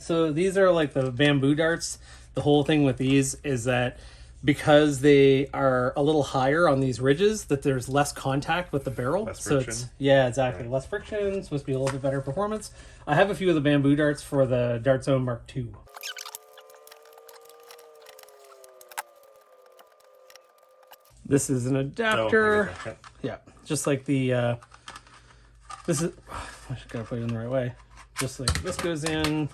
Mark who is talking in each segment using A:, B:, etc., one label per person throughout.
A: So these are like the bamboo darts. The whole thing with these is that because they are a little higher on these ridges, that there's less contact with the barrel.
B: Less
A: so
B: friction.
A: it's, yeah, exactly. Yeah. Less friction, supposed to be a little bit better performance. I have a few of the bamboo darts for the Dart Zone Mark II. This is an adapter.
B: Oh,
A: yeah, just like the, this is, I should gotta put it in the right way. Just like this goes in.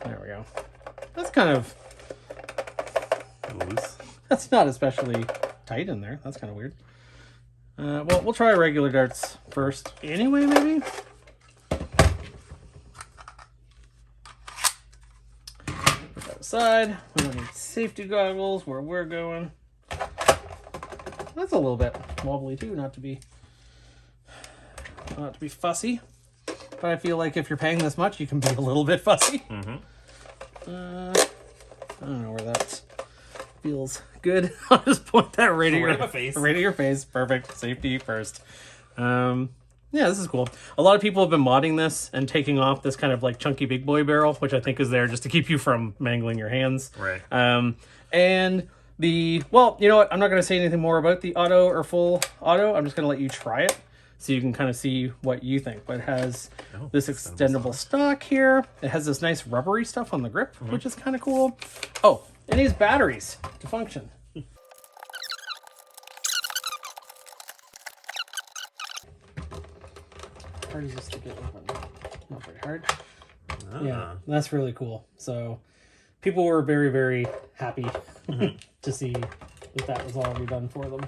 A: There we go. That's kind of
B: loose.
A: That's not especially tight in there. That's kind of weird. Well, we'll try regular darts first. Anyway, maybe. Put that aside. We don't need safety goggles where we're going. That's a little bit wobbly too, not to be fussy. But I feel like if you're paying this much, you can be a little bit fussy. I don't know where that feels good. I'll just point that right at your face. Right at your face. Perfect. Safety first. Yeah, this is cool. A lot of people have been modding this and taking off this kind of like chunky big boy barrel, which I think is there just to keep you from mangling your hands.
B: Right.
A: And the, well, you know what? I'm not going to say anything more about the auto or full auto. I'm just going to let you try it so you can kind of see what you think. But it has this extendable stock here. It has this nice rubbery stuff on the grip, which is kind of cool. Oh, it needs batteries to function. How hard is this to get open? Not very hard. Yeah, that's really cool. So people were very, very happy to see that that was already done for them.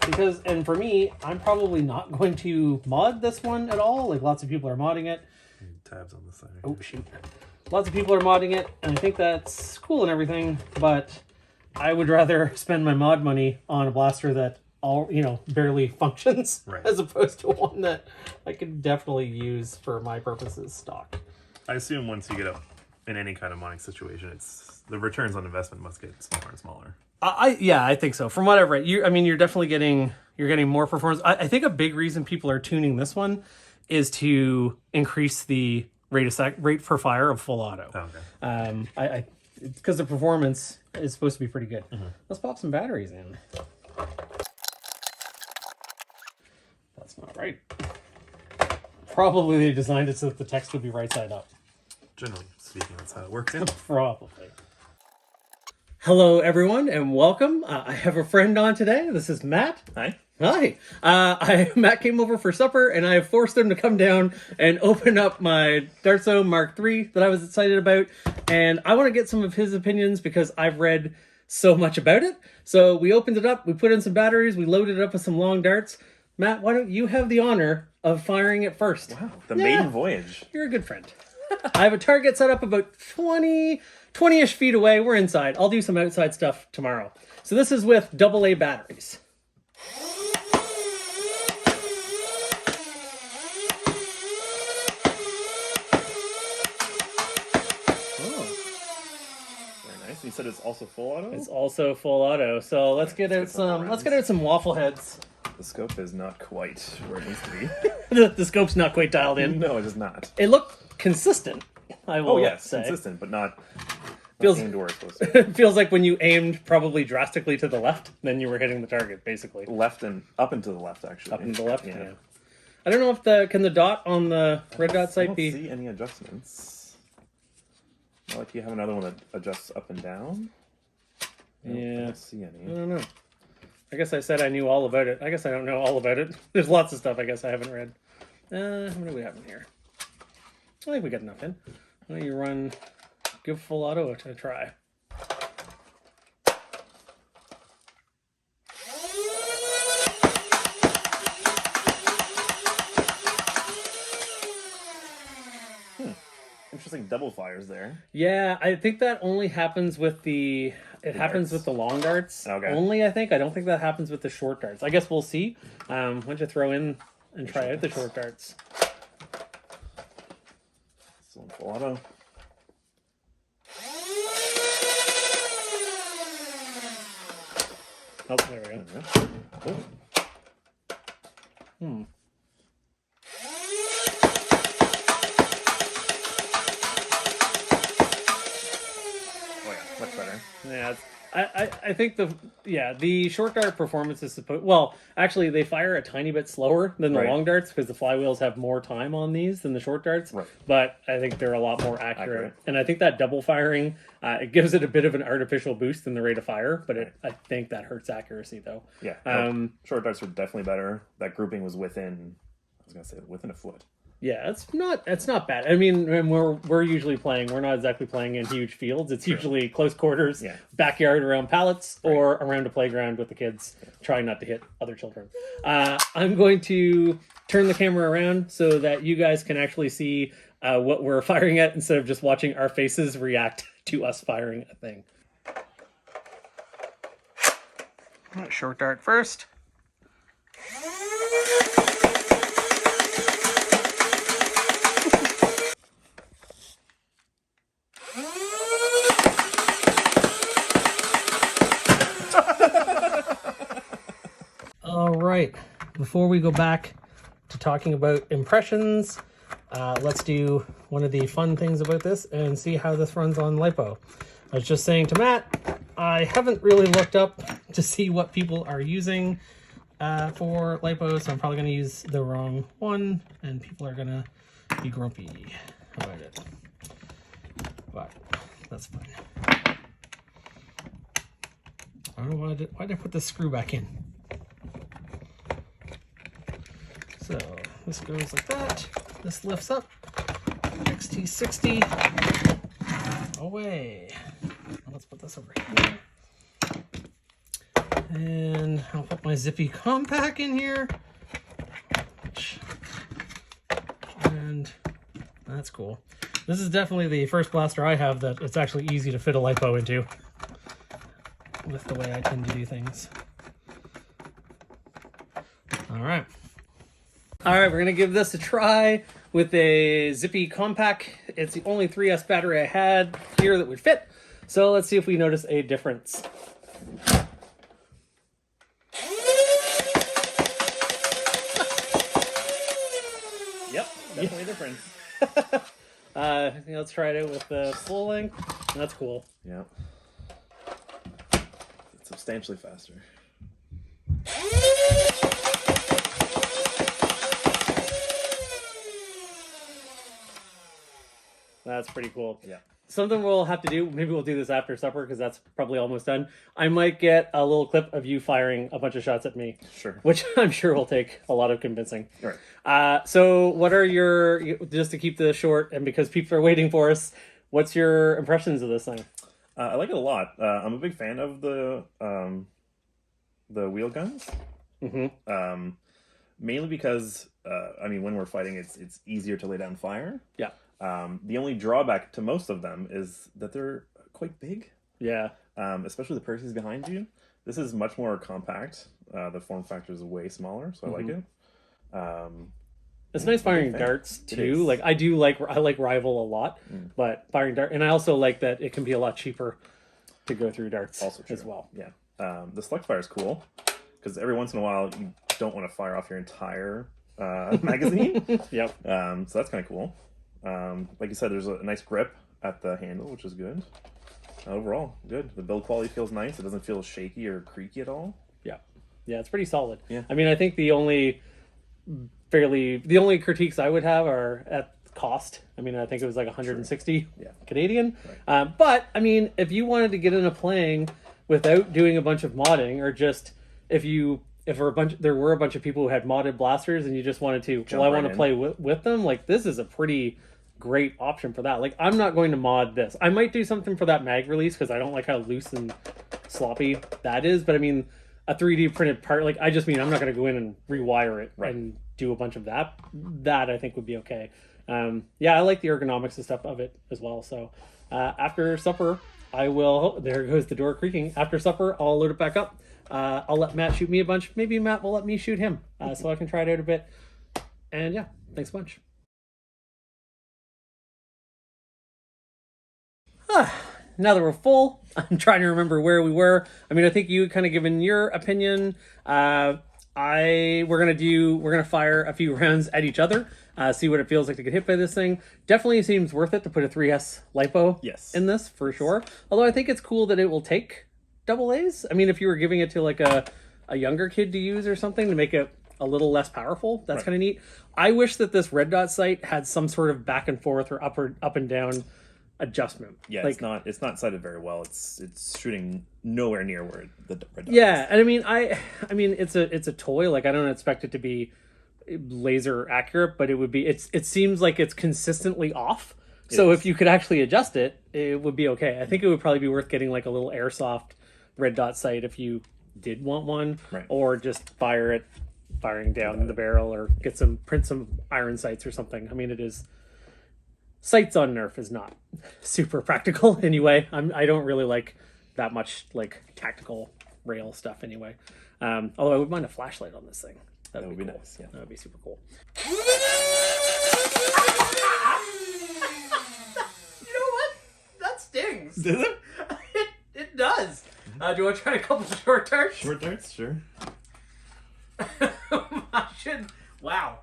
A: Because, and for me, I'm probably not going to mod this one at all. Like, lots of people are modding it.
B: Tabs on the side.
A: Oh, shoot. Lots of people are modding it, and I think that's cool and everything, but I would rather spend my mod money on a blaster that barely functions, as opposed to one that I could definitely use for my purposes stock.
B: I assume once you get up in any kind of modding situation, the returns on investment must get smaller and smaller.
A: Yeah, I think so. From what I've read, you're definitely getting more performance. I think a big reason people are tuning this one is to increase the rate per fire of full auto.
B: Oh, okay.
A: Because the performance is supposed to be pretty good. Let's pop some batteries in. That's not right. Probably they designed it so that the text would be right side up.
B: Generally speaking, that's how it works. Yeah.
A: Probably. Hello, everyone, and welcome. I have a friend on today. This is Matt.
B: Hi.
A: Hi. Matt came over for supper, and I forced him to come down and open up my Dart Zone Mark III that I was excited about. And I want to get some of his opinions because I've read so much about it. So we opened it up, we put in some batteries, we loaded it up with some long darts. Matt, why don't you have the honor of firing it first?
B: Wow, the maiden voyage.
A: You're a good friend. I have a target set up about 20-ish feet away. We're inside. I'll do some outside stuff tomorrow. So this is with AA batteries.
B: Oh. Very nice. You said it's also full auto?
A: It's also full auto. So let's get out some waffle heads.
B: The scope is not quite where it needs to be.
A: The scope's not quite dialed in.
B: No, it is not.
A: It looked consistent, I will say.
B: Consistent, but not
A: aimed where it's supposed to. It feels like when you aimed probably drastically to the left, then you were hitting the target, basically.
B: Left and up and to the left, actually.
A: Up and to the left, yeah. I don't know if can the dot on the red dot sight be...
B: I don't see any adjustments. Not like you have another one that adjusts up and down.
A: Yeah.
B: I don't see any.
A: I don't know. I guess I said I knew all about it. I guess I don't know all about it. There's lots of stuff I guess I haven't read. How many do we have in here? I think we got enough in. Why don't you give full auto a try.
B: Interesting double fires there.
A: Yeah, I think that only happens with the... It happens with the long darts.
B: Okay.
A: Only, I think. I don't think that happens with the short darts. I guess we'll see. Why don't you throw in and try out the short darts.
B: Still in full auto.
A: Oh, there we go. Yeah, I think the short dart performance is supposed. Well, actually, they fire a tiny bit slower than the long darts because the flywheels have more time on these than the short darts.
C: Right.
A: But I think they're a lot more accurate. And I think that double firing it gives it a bit of an artificial boost in the rate of fire. But I think that hurts accuracy though.
C: Yeah. Short darts are definitely better. That grouping was within. I was gonna say within a foot.
A: Yeah, it's not bad. I mean, when we're usually playing, we're not exactly playing in huge fields. It's usually close quarters, backyard around pallets, or around a playground with the kids, trying not to hit other children. I'm going to turn the camera around so that you guys can actually see what we're firing at instead of just watching our faces react to us firing a thing. Short dart first. All right, before we go back to talking about impressions, let's do one of the fun things about this and see how this runs on LIPO. I was just saying to Matt, I haven't really looked up to see what people are using for LIPO, so I'm probably going to use the wrong one, and people are going to be grumpy about it. But that's fine. I don't know why did I put the screw back in. So this goes like that. This lifts up. XT60 away. Let's put this over here. And I'll put my zippy compact in here. And that's cool. This is definitely the first blaster I have that it's actually easy to fit a LIPO into, with the way I tend to do things. All right, we're gonna give this a try with a zippy compact. It's the only 3S battery I had here that would fit. So let's see if we notice a difference.
C: Yep, definitely different.
A: Let's try it out with the full length. That's cool.
C: Yeah. It's substantially faster.
A: That's pretty cool.
C: Yeah.
A: Something we'll have to do, maybe we'll do this after supper because that's probably almost done. I might get a little clip of you firing a bunch of shots at me.
C: Sure.
A: Which I'm sure will take a lot of convincing.
C: All right.
A: So what are your, just to keep this short and because people are waiting for us, what's your impressions of this thing?
C: I like it a lot. I'm a big fan of the wheel guns.
A: Mm-hmm.
C: Mainly because, I mean, when we're fighting, it's easier to lay down fire.
A: Yeah.
C: The only drawback to most of them is that they're quite big.
A: Yeah.
C: Especially the Percy's behind you. This is much more compact. The form factor is way smaller, so I like it.
A: It's nice firing darts too. Like I like Rival a lot, but firing dart, and I also like that it can be a lot cheaper to go through darts
C: also true.
A: as well.
C: Yeah. The select fire is cool because every once in a while you don't want to fire off your entire magazine.
A: Yep.
C: So that's kind of cool. Like you said, there's a nice grip at the handle, which is good. Overall, good. The build quality feels nice. It doesn't feel shaky or creaky at all.
A: Yeah. Yeah, it's pretty solid.
C: Yeah.
A: I mean, I think the only critiques I would have are at cost. I mean, I think it was like 160 Canadian. Right. But I mean, if you wanted to get into playing without doing a bunch of modding, or just if there were a bunch of people who had modded blasters and you just wanted to, I want to play with them, like this is a pretty great option for that. Like I'm not going to mod this. I might do something for that mag release because I don't like how loose and sloppy that is. But I mean, a 3D printed part, like I just mean I'm not going to go in and rewire it and do a bunch of that. That I think would be okay. Yeah, I like the ergonomics and stuff of it as well. So after supper, I will. There goes the door creaking. After supper, I'll load it back up. I'll let Matt shoot me a bunch. Maybe Matt will let me shoot him so I can try it out a bit. And yeah, thanks a bunch. Now that we're full, I'm trying to remember where we were. I mean, I think you kind of given your opinion. I we're gonna fire a few rounds at each other, see what it feels like to get hit by this thing. Definitely seems worth it to put a 3S LiPo in this for sure. Although I think it's cool that it will take AA's. I mean, if you were giving it to like a younger kid to use or something to make it a little less powerful, that's kind of neat. I wish that this red dot sight had some sort of back and forth or up and down adjustment.
C: Yeah, like, it's not sighted very well. It's shooting nowhere near where the red dot
A: is.
C: is.
A: And I mean it's a toy. Like I don't expect it to be laser accurate, but it seems like it's consistently off. So if you could actually adjust it, it would be okay. I think it would probably be worth getting like a little airsoft red dot sight if you did want one, or just firing down the barrel, or print some iron sights or something. I mean, it is. Sights on Nerf is not super practical anyway. I don't really like that much like tactical rail stuff anyway. Although I would mind a flashlight on this thing. That would be cool.
C: Nice. Yeah,
A: that would be super cool. You know what? That stings.
C: Does it?
A: It does. Do you want to try a couple of short darts?
C: Short darts, sure.
A: I should. Wow.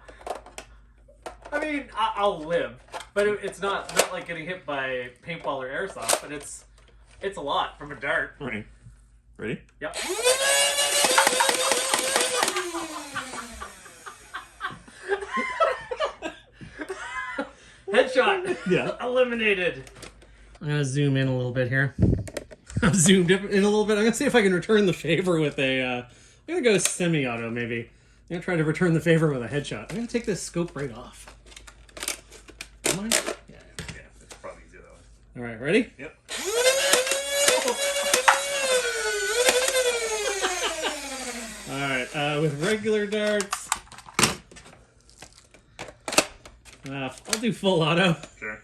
A: I mean, I'll live, but it's not like getting hit by paintball or airsoft, but it's a lot from a dart.
C: Right. Ready?
A: Yep. Headshot. Yeah. Eliminated. I'm gonna zoom in a little bit here. I've zoomed in a little bit. I'm gonna see if I can return the favor with a. I'm gonna go semi-auto maybe. I'm gonna try to return the favor with a headshot. I'm gonna take this scope right off. Am I? Yeah.
B: It's probably easier that way.
A: All right, ready?
B: Yep.
A: All right, with regular darts, I'll do full auto.
B: Sure.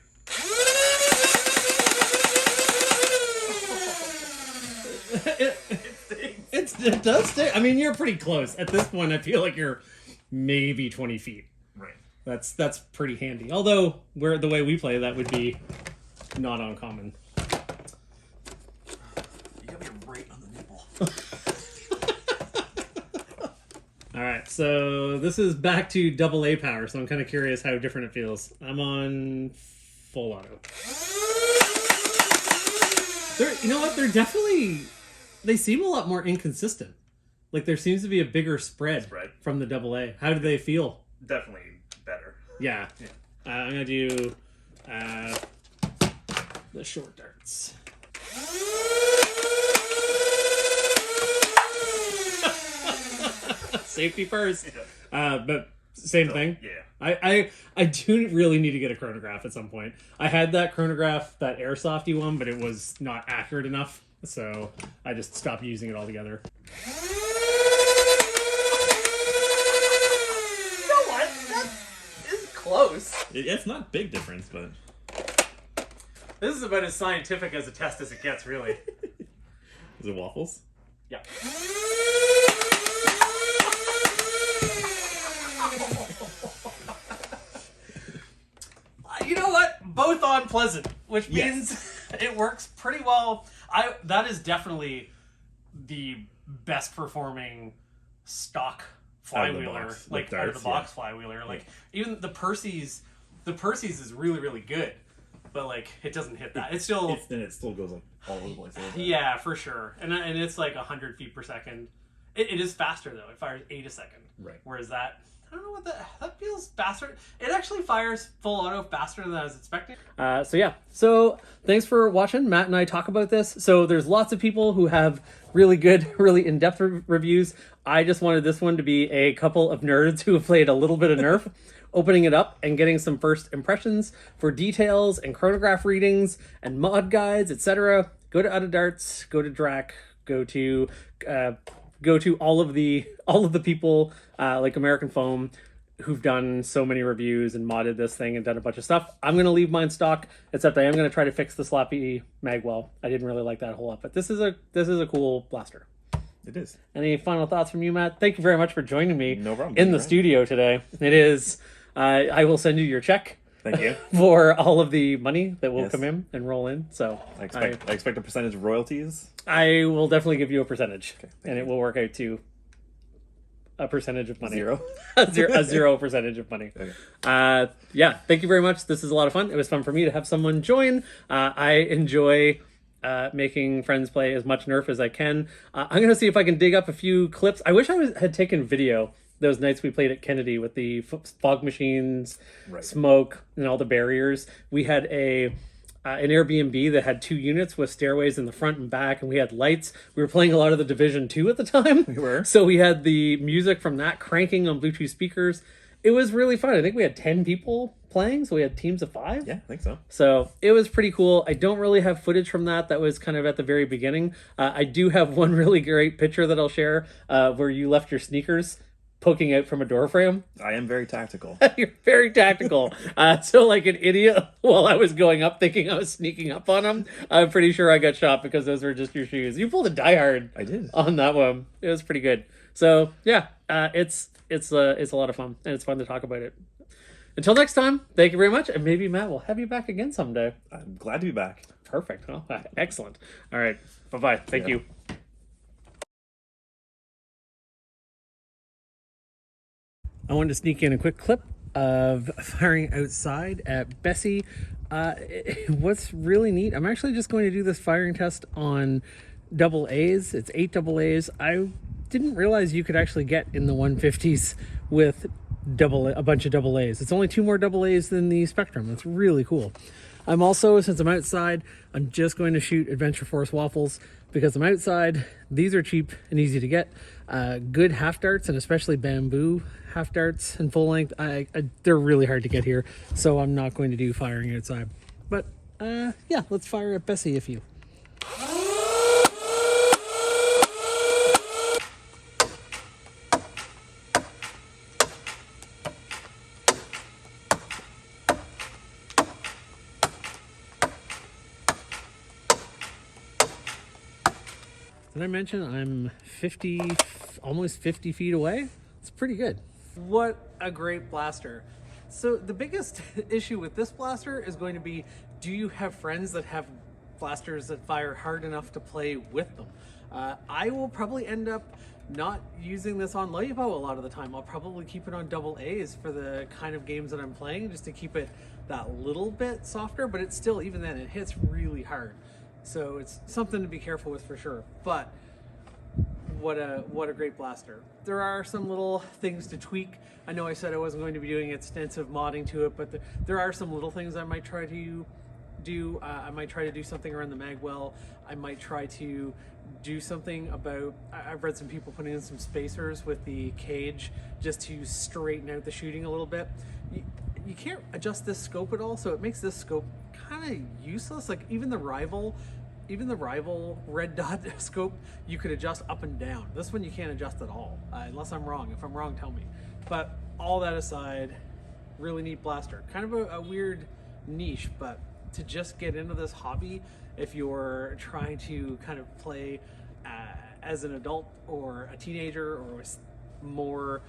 A: It does stay. I mean, you're pretty close. At this point, I feel like you're maybe 20 feet.
B: Right.
A: That's pretty handy. Although, the way we play, that would be not uncommon.
B: You got me right on the nipple.
A: Alright, so this is back to AA power, so I'm kind of curious how different it feels. I'm on full auto. You know what? They seem a lot more inconsistent. Like, there seems to be a bigger spread from the AA. How do they feel?
B: Definitely better.
A: Yeah. I'm going to do the short darts. Safety first. But same thing.
B: Yeah.
A: I do really need to get a chronograph at some point. I had that chronograph, that airsofty one, but it was not accurate enough. So I just stopped using it altogether. You know what? That is close.
C: It's not a big difference, but...
A: This is about as scientific as a test as it gets, really.
C: Is it waffles?
A: Yeah. You know what? Both unpleasant, which means it works pretty well. That is definitely the best performing stock flywheeler, out of the box flywheeler. Like even the Percy's is really, really good, but like it doesn't hit that. It still
C: goes like all over the place.
A: Yeah, for sure. And it's like 100 feet per second. It is faster though. It fires 8 a second.
C: Right.
A: Whereas that, I don't know what that feels faster. It actually fires full auto faster than I was expecting. So thanks for watching Matt and I talk about this. So there's lots of people who have really good, really in-depth reviews. I just wanted this one to be a couple of nerds who have played a little bit of Nerf, opening it up and getting some first impressions. For details and chronograph readings and mod guides, etc., go to Out of Darts, go to Drac, go to all of the people like American Foam who've done so many reviews and modded this thing and done a bunch of stuff. I'm going to leave mine stock, except I am going to try to fix the sloppy magwell. I didn't really like that hole up, but this is a cool blaster.
C: It is.
A: Any final thoughts from you, Matt? Thank you very much for joining me
C: problem.
A: in the studio today. It is, I will send you your check.
C: Thank you.
A: For all of the money that will come in and roll in. So
C: I expect a percentage of royalties.
A: I will definitely give you a percentage, and it will work out to a percentage of money.
C: Zero?
A: a 0% of money.
C: Okay.
A: Yeah, thank you very much. This is a lot of fun. It was fun for me to have someone join. I enjoy making friends play as much Nerf as I can. I'm going to see if I can dig up a few clips. I wish had taken video those nights we played at Kennedy with the fog machines,
C: Right.
A: smoke, and all the barriers. We had an Airbnb that had 2 units with stairways in the front and back, and we had lights. We were playing a lot of the Division 2 at the time.
C: We were.
A: So we had the music from that cranking on Bluetooth speakers. It was really fun. I think we had 10 people playing, so we had teams of 5.
C: Yeah, I think so.
A: So it was pretty cool. I don't really have footage from that. That was kind of at the very beginning. I do have one really great picture that I'll share where you left your sneakers poking out from a door frame.
C: I am very tactical.
A: You're very tactical. So like an idiot, while I was going up thinking I was sneaking up on him, I'm pretty sure I got shot because those were just your shoes. You pulled a Die Hard.
C: I did.
A: On that one. It was pretty good. So yeah, it's a lot of fun, and it's fun to talk about it. Until next time, thank you very much, and maybe Matt will have you back again someday.
C: I'm glad to be back.
A: Perfect. Well, excellent. All right. Bye-bye. Thank you. I wanted to sneak in a quick clip of firing outside at Bessie. What's really neat, I'm actually just going to do this firing test on double A's. It's 8 double A's. I didn't realize you could actually get in the 150s with a bunch of double A's. It's only 2 more double A's than the Spectrum. That's really cool. I'm also, since I'm outside, I'm just going to shoot Adventure Force waffles because I'm outside. These are cheap and easy to get. Good half darts, and especially bamboo half darts and full length. They're really hard to get here, so I'm not going to do firing outside. But yeah, let's fire at Bessie if you. Did I mention I'm almost 50 feet away? It's pretty good. What a great blaster. So the biggest issue with this blaster is going to be, do you have friends that have blasters that fire hard enough to play with them? I will probably end up not using this on LIPO a lot of the time. I'll probably keep it on double A's for the kind of games that I'm playing, just to keep it that little bit softer, but it's still, even then, it hits really hard. So it's something to be careful with for sure. But what a great blaster. There are some little things to tweak. I know I said I wasn't going to be doing extensive modding to it, but there are some little things I might try to do. I might try to do something around the magwell. I might try to do something about, I've read some people putting in some spacers with the cage just to straighten out the shooting a little bit. You can't adjust this scope at all, so it makes this scope kind of useless. Like even the rival red dot scope, you could adjust up and down. This one you can't adjust at all, unless I'm wrong. If I'm wrong, tell me. But all that aside, really neat blaster. Kind of a weird niche, but to just get into this hobby, if you're trying to kind of play as an adult or a teenager or with more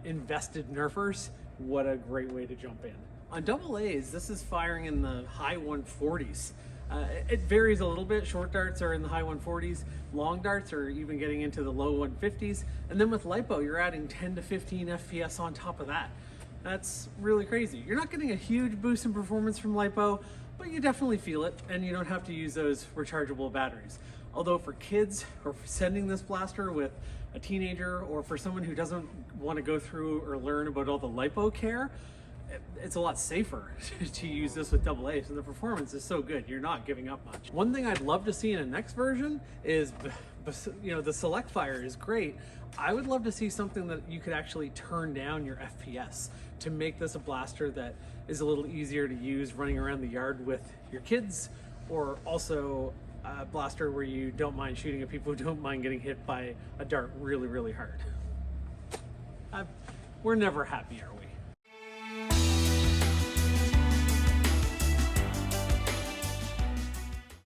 A: invested nerfers, what a great way to jump in. On double A's, this is firing in the high 140s. It varies a little bit. Short darts are in the high 140s. Long darts are even getting into the low 150s. And then with LIPO, you're adding 10 to 15 FPS on top of that. That's really crazy. You're not getting a huge boost in performance from LIPO, but you definitely feel it, and you don't have to use those rechargeable batteries. Although for kids, or for sending this blaster with a teenager, or for someone who doesn't want to go through or learn about all the LIPO care, it's a lot safer to use this with double A's, and the performance is so good, you're not giving up much. One thing I'd love to see in a next version is, you know, the select fire is great. I would love to see something that you could actually turn down your FPS to make this a blaster that is a little easier to use running around the yard with your kids, or also a blaster where you don't mind shooting at people who don't mind getting hit by a dart really, really hard. We're never happy, are we?